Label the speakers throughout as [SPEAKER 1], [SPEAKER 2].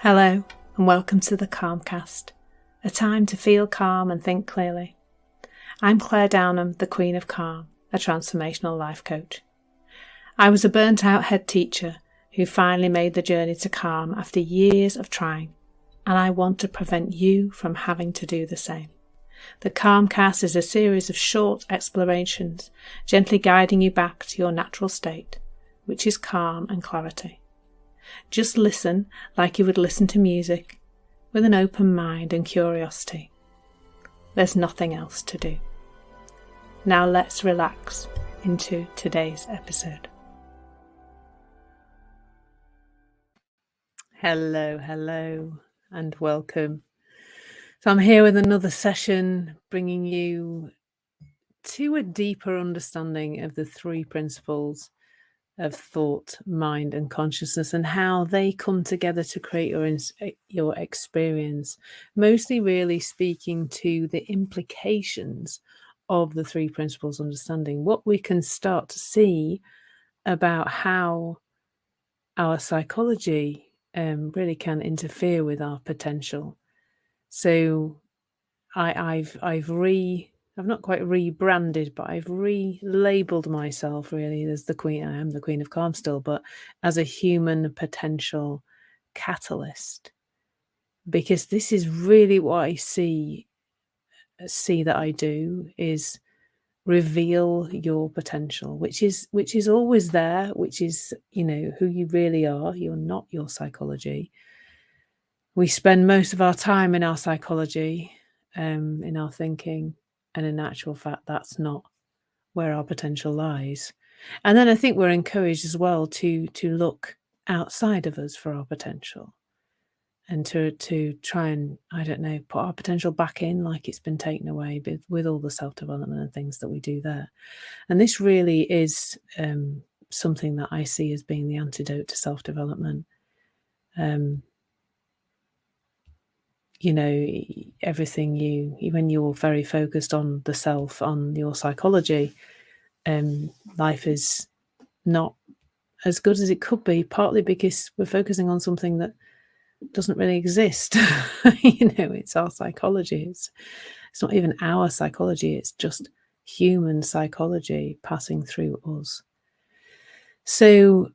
[SPEAKER 1] Hello and welcome to the Calmcast, a time to feel calm and think clearly. I'm Clare, the Queen of Calm, a transformational life coach. I was a burnt out head teacher who finally made the journey to calm after years of trying, and I want to prevent you from having to do the same. The Calmcast is a series of short explorations, gently guiding you back to your natural state, which is calm and clarity. Just listen like you would listen to music, with an open mind and curiosity. There's nothing else to do. Now let's relax into today's episode. Hello, and welcome. So I'm here with another session, bringing you to a deeper understanding of the three principles of thought, mind and consciousness, and how they come together to create your experience, mostly really speaking to the implications of the three principles, understanding what we can start to see about how our psychology really can interfere with our potential. So I've not quite rebranded, but I've relabeled myself really as the Queen. I am the Queen of Calm still, but as a human potential catalyst, because this is really what I see that I do is reveal your potential, which is always there, which is, who you really are. You're not your psychology. We spend most of our time in our psychology, in our thinking, and in actual fact, that's not where our potential lies. And then I think we're encouraged as well to look outside of us for our potential, and to try and, put our potential back in like it's been taken away with all the self-development and things that we do there. And this really is something that I see as being the antidote to self-development. Everything when you're very focused on the self, on your psychology, life is not as good as it could be, partly because we're focusing on something that doesn't really exist. It's our psychology. It's not even our psychology, it's just human psychology passing through us. So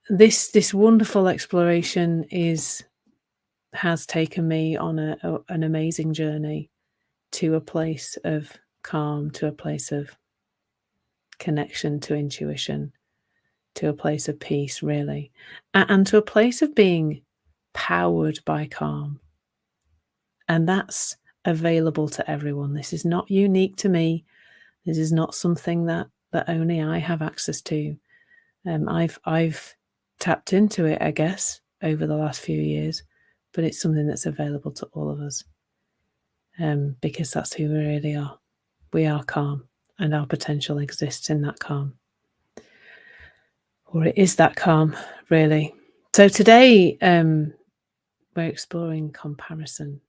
[SPEAKER 1] this wonderful exploration has taken me on an amazing journey to a place of calm, to a place of connection to intuition, to a place of peace, really, and to a place of being powered by calm. And that's available to everyone. This is not unique to me. This is not something that only I have access to. I've tapped into it, I guess, over the last few years, but it's something that's available to all of us, because that's who we really are. We are calm, and our potential exists in that calm. Or it is that calm, really. So today, we're exploring comparison.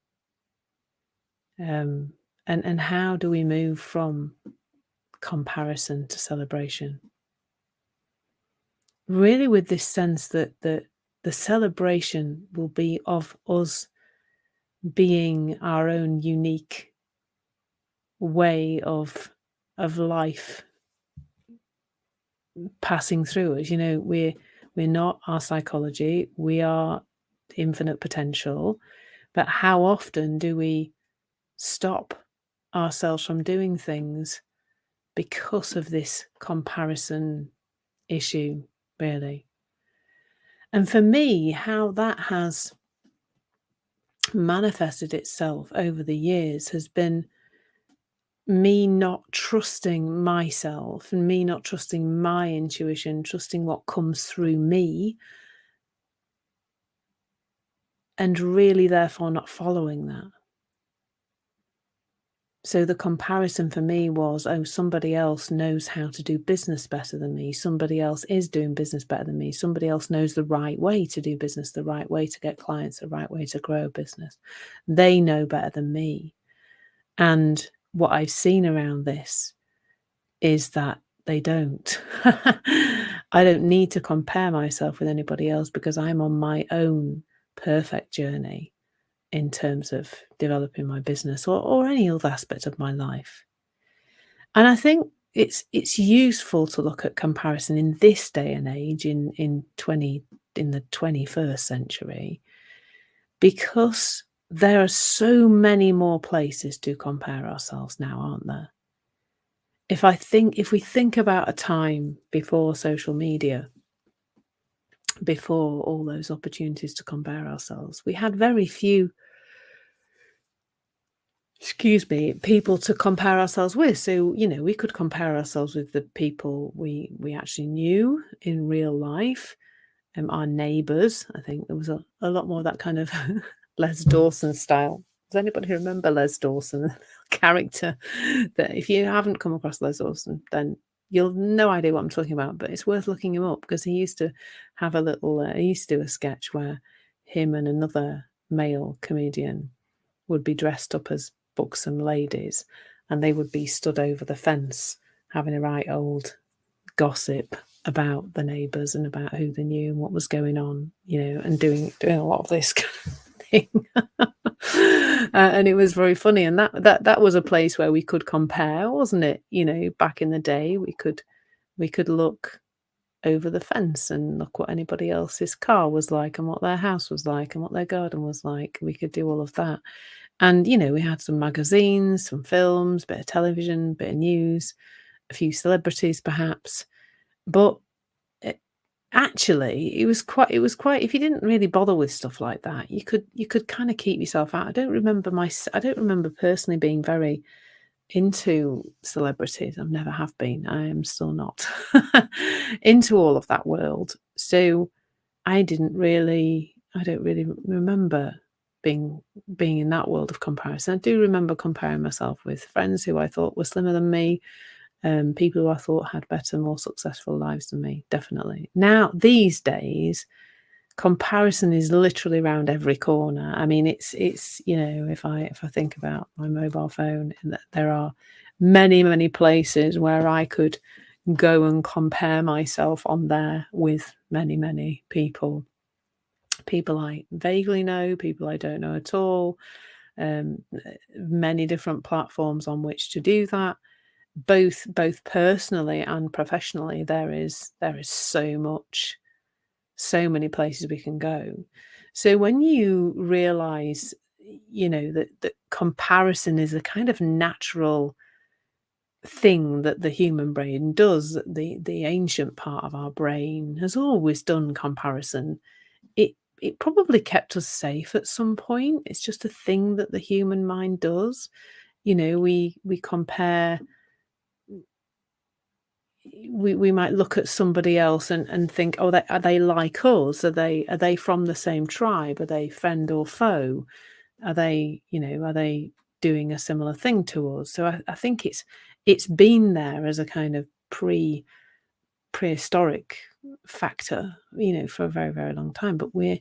[SPEAKER 1] And how do we move from comparison to celebration? Really with this sense that the celebration will be of us being our own unique way of life passing through us. We're not our psychology, we are infinite potential, but how often do we stop ourselves from doing things because of this comparison issue, really? And for me, how that has manifested itself over the years has been me not trusting myself and me not trusting my intuition, trusting what comes through me, and really therefore not following that. So the comparison for me was, somebody else knows how to do business better than me. Somebody else is doing business better than me. Somebody else knows the right way to do business, the right way to get clients, the right way to grow a business. They know better than me. And what I've seen around this is that they don't. I don't need to compare myself with anybody else because I'm on my own perfect journey in terms of developing my business or any other aspect of my life. And I think it's useful to look at comparison in this day and age in the 21st century, because there are so many more places to compare ourselves now, aren't there? If we think about a time before social media, before all those opportunities to compare ourselves, we had very few, people to compare ourselves with. So, we could compare ourselves with the people we actually knew in real life, our neighbours. I think there was a lot more of that kind of Les Dawson style. Does anybody remember Les Dawson character? That if you haven't come across Les Dawson, then you'll no idea what I'm talking about. But it's worth looking him up, because he used to have a little. He used to do a sketch where him and another male comedian would be dressed up as buxom ladies, and they would be stood over the fence having a right old gossip about the neighbours and about who they knew and what was going on, and doing a lot of this kind of thing. And it was very funny, and that was a place where we could compare, wasn't it? Back in the day, we could look over the fence and look what anybody else's car was like and what their house was like and what their garden was like. We could do all of that. And, we had some magazines, some films, bit of television, bit of news, a few celebrities perhaps. But actually, it was quite, if you didn't really bother with stuff like that, you could kind of keep yourself out. I don't remember personally being very into celebrities. I've never have been. I am still not into all of that world. So I don't really remember being in that world of comparison. I do remember comparing myself with friends who I thought were slimmer than me, people who I thought had better, more successful lives than me, definitely. Now, these days, comparison is literally around every corner. I mean, it's if I think about my mobile phone, there are many, many places where I could go and compare myself on there with many, many people. People I vaguely know, people I don't know at all, many different platforms on which to do that. Both personally and professionally, there is so many places we can go. So when you realize, that comparison is a kind of natural thing that the human brain does, the ancient part of our brain has always done comparison. It probably kept us safe at some point. It's just a thing that the human mind does. We compare. We might look at somebody else and think, oh, are they like us? Are they from the same tribe? Are they friend or foe? Are they doing a similar thing to us? So I think it's been there as a kind of prehistoric factor, for a very, very long time. But we're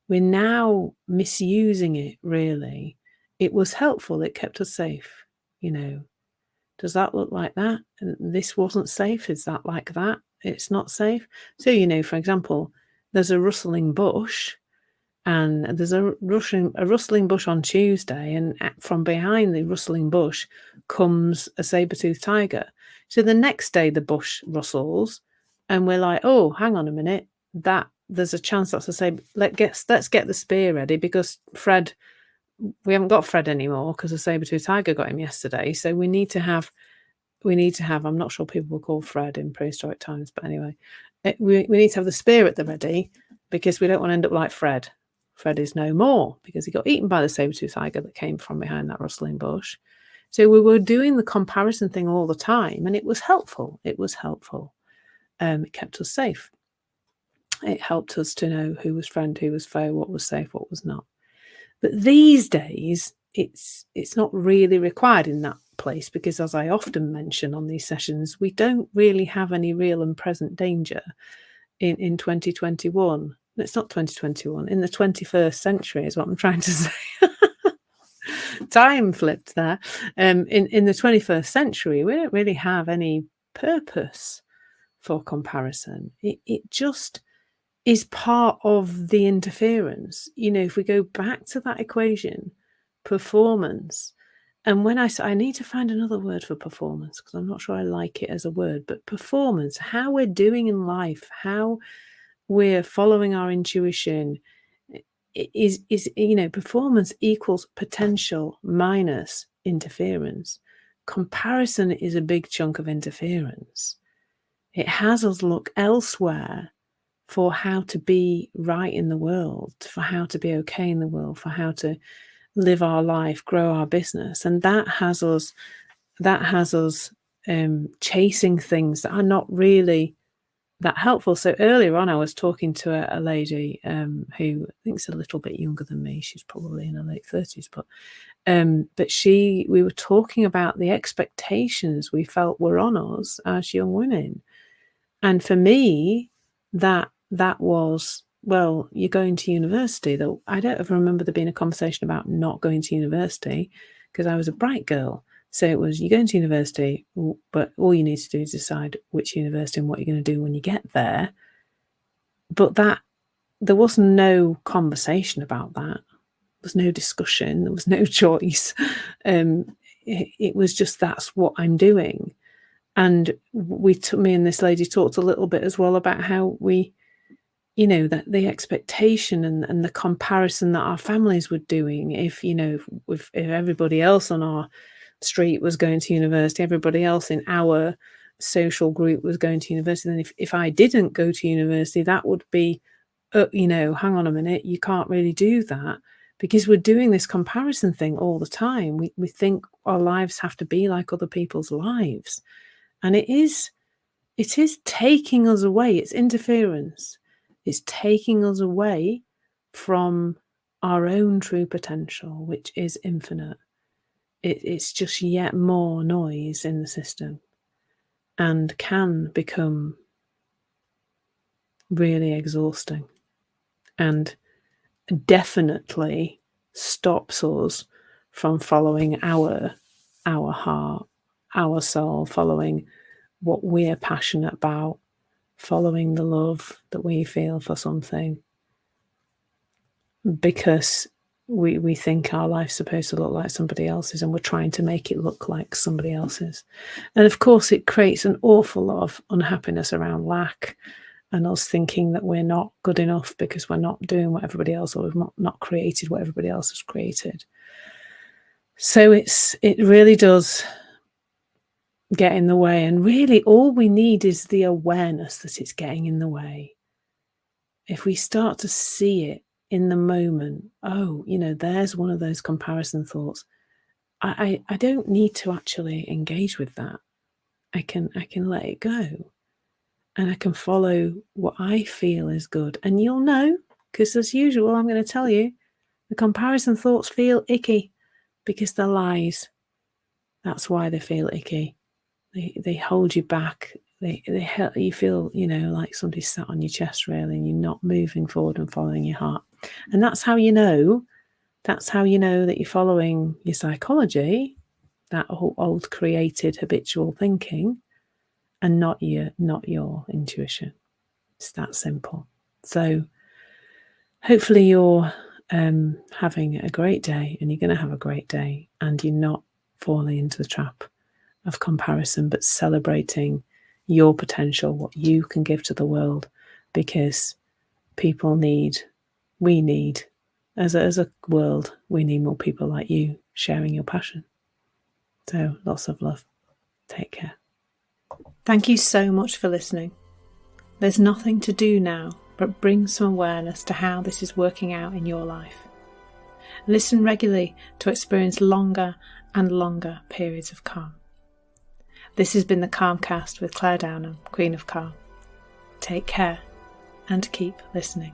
[SPEAKER 1] now misusing it, really. It was helpful. It kept us safe, Does that look like that? And this wasn't safe. Is that like that? It's not safe. So, for example, there's a rustling bush, and there's a rustling bush on Tuesday, and from behind the rustling bush comes a saber-toothed tiger. So the next day the bush rustles, and we're like, oh, hang on a minute, that there's a chance that's a saber. Let's get the spear ready, because Fred. We haven't got Fred anymore because the saber-toothed tiger got him yesterday. So we need to have. I'm not sure people were called Fred in prehistoric times, but anyway, we need to have the spear at the ready, because we don't want to end up like Fred. Fred is no more because he got eaten by the saber-toothed tiger that came from behind that rustling bush. So we were doing the comparison thing all the time, and it was helpful. It kept us safe. It helped us to know who was friend, who was foe, what was safe, what was not. But these days, it's not really required in that place, because, as I often mention on these sessions, we don't really have any real and present danger in 2021. It's not 2021, in the 21st century is what I'm trying to say. Time flipped there. In the 21st century, we don't really have any purpose for comparison. is part of the interference. If we go back to that equation, performance, and when I need to find another word for performance because I'm not sure I like it as a word, but performance, how we're doing in life, how we're following our intuition is performance equals potential minus interference. Comparison is a big chunk of interference. It has us look elsewhere for how to be right in the world, for how to be okay in the world, for how to live our life, grow our business. And that has us chasing things that are not really that helpful. So earlier on, I was talking to a lady who I think is a little bit younger than me. She's probably in her late 30s, but we were talking about the expectations we felt were on us as young women. And for me, that was, well, you're going to university. Though I don't ever remember there being a conversation about not going to university because I was a bright girl. So it was, you're going to university, but all you need to do is decide which university and what you're going to do when you get there. But there was no conversation about that. There was no discussion. There was no choice. It was just, that's what I'm doing. And me and this lady talked a little bit as well about how we, that the expectation and the comparison that our families were doing. If everybody else on our street was going to university, everybody else in our social group was going to university, then if I didn't go to university, that would be, hang on a minute, you can't really do that because we're doing this comparison thing all the time. We think our lives have to be like other people's lives. And it is taking us away. It's interference. It's taking us away from our own true potential, which is infinite. It's just yet more noise in the system and can become really exhausting and definitely stops us from following our heart, our soul, following what we're passionate about, following the love that we feel for something, because we think our life's supposed to look like somebody else's and we're trying to make it look like somebody else's. And of course, it creates an awful lot of unhappiness around lack and us thinking that we're not good enough because we're not doing what everybody else, or we've not created what everybody else has created. So it really does get in the way, and really all we need is the awareness that it's getting in the way. If we start to see it in the moment, there's one of those comparison thoughts, I don't need to actually engage with that. I can let it go and I can follow what I feel is good. And you'll know, because as usual, I'm going to tell you, the comparison thoughts feel icky because they're lies. That's why they feel icky. They hold you back. You feel, like somebody sat on your chest really, and you're not moving forward and following your heart. And that's how you know. That's how you know that you're following your psychology, that old created habitual thinking, and not your intuition. It's that simple. So hopefully you're having a great day, and you're going to have a great day, and you're not falling into the trap of comparison, but celebrating your potential, what you can give to the world, because we need, as a world, we need more people like you sharing your passion. So lots of love. Take care. Thank you so much for listening. There's nothing to do now but bring some awareness to how this is working out in your life. Listen regularly to experience longer and longer periods of calm. This has been the Calmcast with Clare Downham, Queen of Calm. Take care and keep listening.